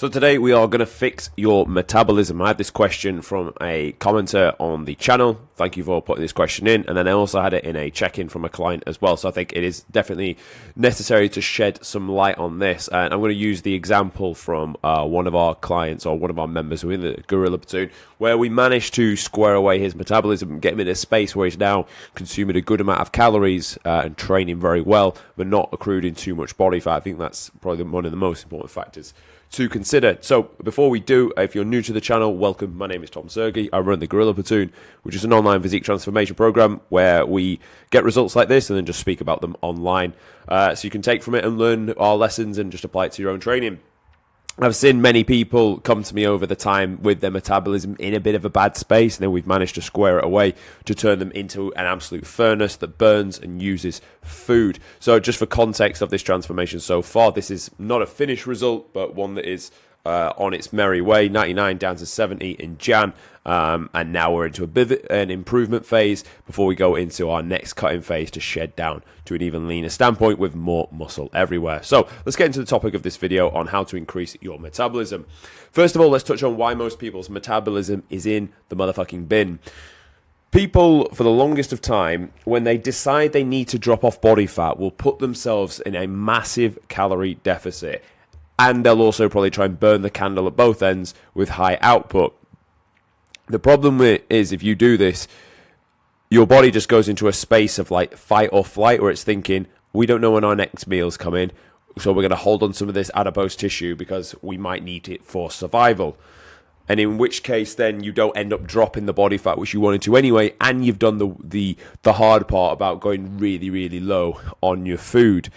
So today we are going to fix your metabolism. I had this question from a commenter on the channel. Thank you for putting this question in. And then I also had it in a check-in from a client as well. So I think it is definitely necessary to shed some light on this. And I'm going to use the example from one of our clients or one of our members who are in the Gorilla Platoon, where we managed to square away his metabolism and get him in a space where he's now consuming a good amount of calories and training very well, but not accruing too much body fat. I think that's probably one of the most important factors to consider. So before we do, if you're new to the channel, welcome. My name is Tom Sergey. I run the Gorilla Platoon, which is an online physique transformation program where we get results like this and then just speak about them online. So you can take from it and learn our lessons and just apply it to your own training. I've seen many people come to me over the time with their metabolism in a bit of a bad space, and then we've managed to square it away to turn them into an absolute furnace that burns and uses food. So just for context of this transformation so far, this is not a finished result, but one that is on its merry way, 99 down to 70 in Jan, and now we're into a bit of an improvement phase before we go into our next cutting phase to shed down to an even leaner standpoint with more muscle everywhere. So let's get into the topic of this video on how to increase your metabolism. First of all, let's touch on why most people's metabolism is in the motherfucking bin. People, for the longest of time, when they decide they need to drop off body fat, will put themselves in a massive calorie deficit. And they'll also probably try and burn the candle at both ends with high output. The problem is if you do this, your body just goes into a space of like fight or flight where it's thinking, we don't know when our next meal's coming, so we're going to hold on some of this adipose tissue because we might need it for survival. And in which case then you don't end up dropping the body fat which you wanted to anyway, and you've done the hard part about going really, really low on your food.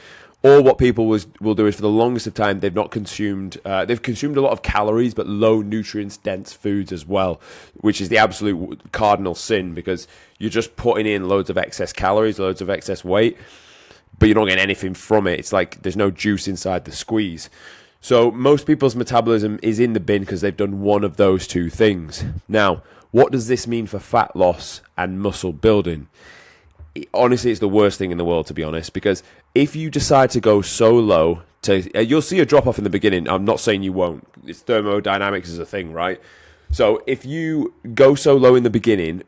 Or what people will do is, for the longest of time, they've consumed a lot of calories, but low nutrients dense foods as well, which is the absolute cardinal sin, because you're just putting in loads of excess calories, loads of excess weight, but you're not getting anything from it. It's like there's no juice inside the squeeze. So most people's metabolism is in the bin because they've done one of those two things. Now, what does this mean for fat loss and muscle building? Honestly, it's the worst thing in the world, to be honest, because if you decide to go so low, you'll see a drop off in the beginning. I'm not saying you won't. It's thermodynamics is a thing, right? So if you go so low in the beginning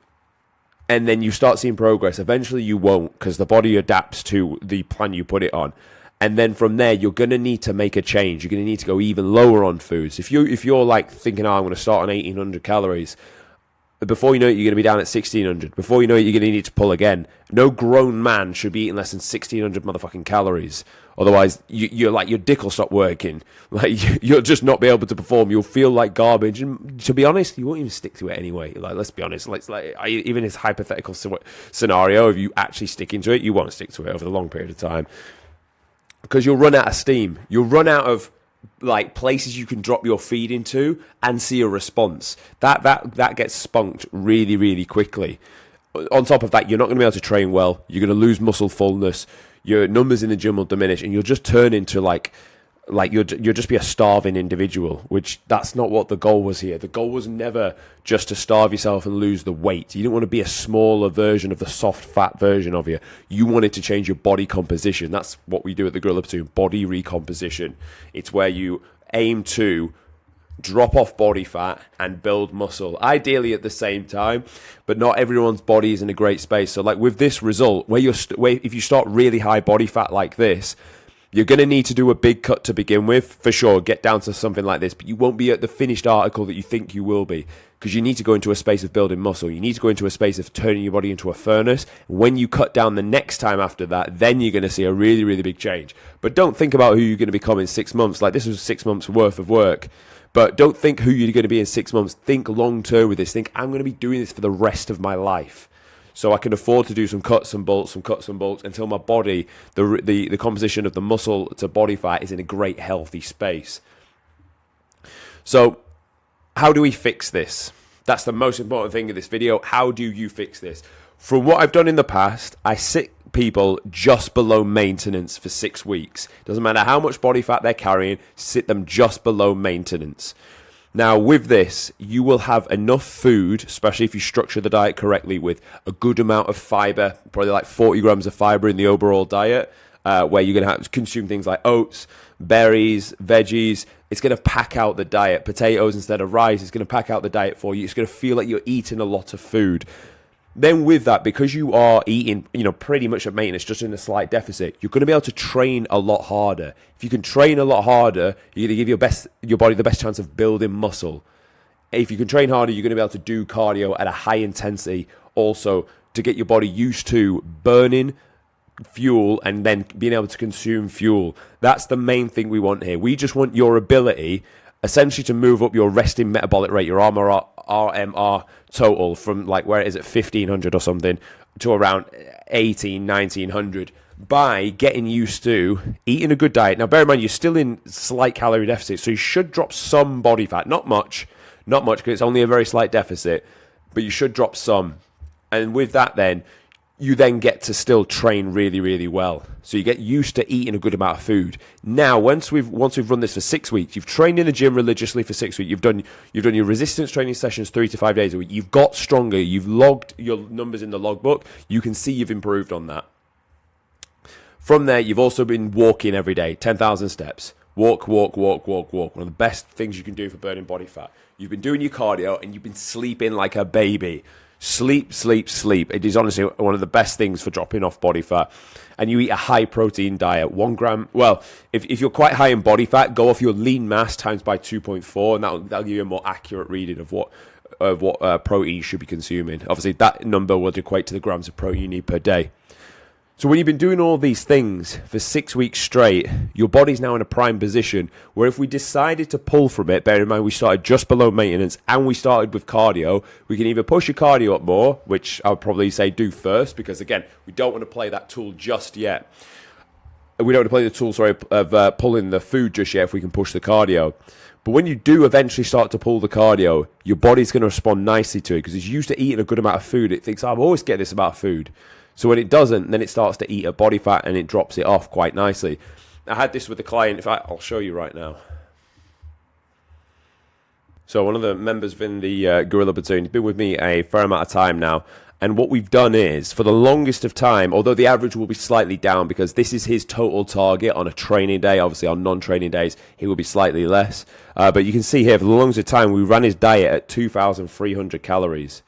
and then you start seeing progress, eventually you won't, because the body adapts to the plan you put it on. And then from there, you're going to need to make a change. You're going to need to go even lower on foods. If you're like thinking, I'm going to start on 1,800 calories, before you know it, you're going to be down at 1,600. Before you know it, you're going to need to pull again. No grown man should be eating less than 1,600 motherfucking calories. Otherwise, your dick will stop working. Like, you'll just not be able to perform. You'll feel like garbage. And to be honest, you won't even stick to it anyway. Like, let's be honest. Even this hypothetical scenario of you actually sticking to it, you won't stick to it over the long period of time, because you'll run out of steam. You'll run out of like places you can drop your feed into and see a response. That gets spunked really, really quickly. On top of that, you're not going to be able to train well. You're going to lose muscle fullness. Your numbers in the gym will diminish, and you'll just turn into like you'll just be a starving individual, which that's not what the goal was here. The goal was never just to starve yourself and lose the weight. You didn't want to be a smaller version of the soft fat version of you. You wanted to change your body composition. That's what we do at the Gorilla Platoon, body recomposition. It's where you aim to drop off body fat and build muscle, ideally at the same time, but not everyone's body is in a great space. So like with this result, where if you start really high body fat like this, you're going to need to do a big cut to begin with, for sure, get down to something like this, but you won't be at the finished article that you think you will be, because you need to go into a space of building muscle. You need to go into a space of turning your body into a furnace. When you cut down the next time after that, then you're going to see a really, really big change. But don't think about who you're going to become in 6 months. Like, this was 6 months worth of work. But don't think who you're going to be in 6 months. Think long term with this. Think, I'm going to be doing this for the rest of my life, so I can afford to do some cuts and bolts until my body, the composition of the muscle to body fat is in a great healthy space. So how do we fix this? That's the most important thing in this video. How do you fix this? From what I've done in the past, I sit people just below maintenance for 6 weeks. Doesn't matter how much body fat they're carrying, sit them just below maintenance. Now, with this, you will have enough food, especially if you structure the diet correctly with a good amount of fiber, probably like 40 grams of fiber in the overall diet, where you're going to have to consume things like oats, berries, veggies. It's going to pack out the diet. Potatoes instead of rice. It's going to pack out the diet for you. It's going to feel like you're eating a lot of food. Then with that, because you are eating, pretty much at maintenance, just in a slight deficit, you're going to be able to train a lot harder. If you can train a lot harder, you're going to give your body the best chance of building muscle. If you can train harder, you're going to be able to do cardio at a high intensity also to get your body used to burning fuel and then being able to consume fuel. That's the main thing we want here. We just want your ability essentially to move up your resting metabolic rate, your RMR total from like where it is at 1500 or something to around 1900 by getting used to eating a good diet. Now bear in mind you're still in slight calorie deficit, so you should drop some body fat, not much because it's only a very slight deficit, but you should drop some. And with that then you then get to still train really, really well. So you get used to eating a good amount of food. Now, once we've run this for 6 weeks, you've trained in the gym religiously for 6 weeks, you've done your resistance training sessions 3 to 5 days a week, you've got stronger, you've logged your numbers in the logbook, you can see you've improved on that. From there, you've also been walking every day, 10,000 steps. Walk. One of the best things you can do for burning body fat. You've been doing your cardio and you've been sleeping like a baby. Sleep. It is honestly one of the best things for dropping off body fat. And you eat a high protein diet. 1 gram. Well, if you're quite high in body fat, go off your lean mass times by 2.4, and that'll give you a more accurate reading of what protein you should be consuming. Obviously, that number will equate to the grams of protein you need per day. So when you've been doing all these things for 6 weeks straight, your body's now in a prime position where if we decided to pull from it, bear in mind we started just below maintenance and we started with cardio, we can either push your cardio up more, which I would probably say do first, because again, we don't want to play that tool just yet. We don't want to play the tool, of pulling the food just yet if we can push the cardio. But when you do eventually start to pull the cardio, your body's going to respond nicely to it because it's used to eating a good amount of food. It thinks, I'm always getting this amount of food. So when it doesn't, then it starts to eat a body fat and it drops it off quite nicely. I had this with a client. In fact, I'll show you right now. So one of the members within the Gorilla Platoon, he's been with me a fair amount of time now. And what we've done is, for the longest of time, although the average will be slightly down because this is his total target on a training day. Obviously, on non-training days, he will be slightly less. But you can see here, for the longest of time, we ran his diet at 2,300 calories.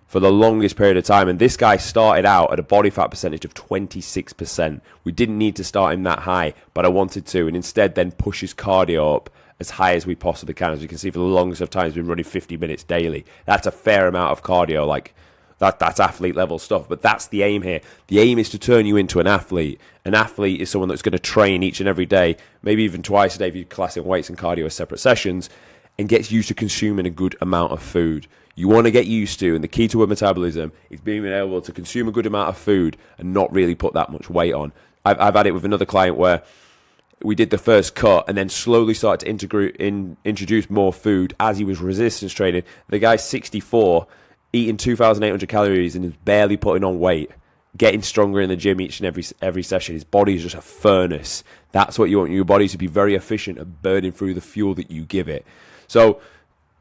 For the longest period of time. And this guy started out at a body fat percentage of 26%. We didn't need to start him that high, but I wanted to. And instead then push his cardio up as high as we possibly can. As you can see, for the longest of time, he's been running 50 minutes daily. That's a fair amount of cardio. Like, that's athlete level stuff. But that's the aim here. The aim is to turn you into an athlete. An athlete is someone that's going to train each and every day, maybe even twice a day if you're classing weights and cardio as separate sessions, and gets used to consuming a good amount of food. You want to get used to, and the key to a metabolism is being able to consume a good amount of food and not really put that much weight on. I've had it with another client where we did the first cut and then slowly started to introduce more food as he was resistance training. The guy's 64, eating 2,800 calories and is barely putting on weight, getting stronger in the gym each and every session. His body is just a furnace. That's what you want your body to be, very efficient at burning through the fuel that you give it. So,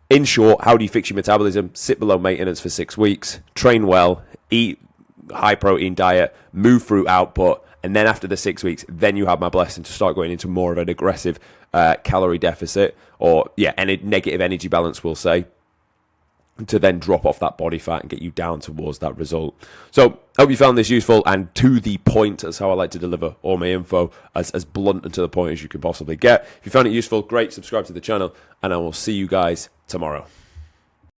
in short, how do you fix your metabolism? Sit below maintenance for 6 weeks, train well, eat high protein diet, move through output, and then after the 6 weeks, then you have my blessing to start going into more of an aggressive calorie deficit, or any negative energy balance, we'll say, to then drop off that body fat and get you down towards that result. So, I hope you found this useful and to the point. That's how I like to deliver all my info, as blunt and to the point as you can possibly get. If you found it useful, great, subscribe to the channel, and I will see you guys tomorrow.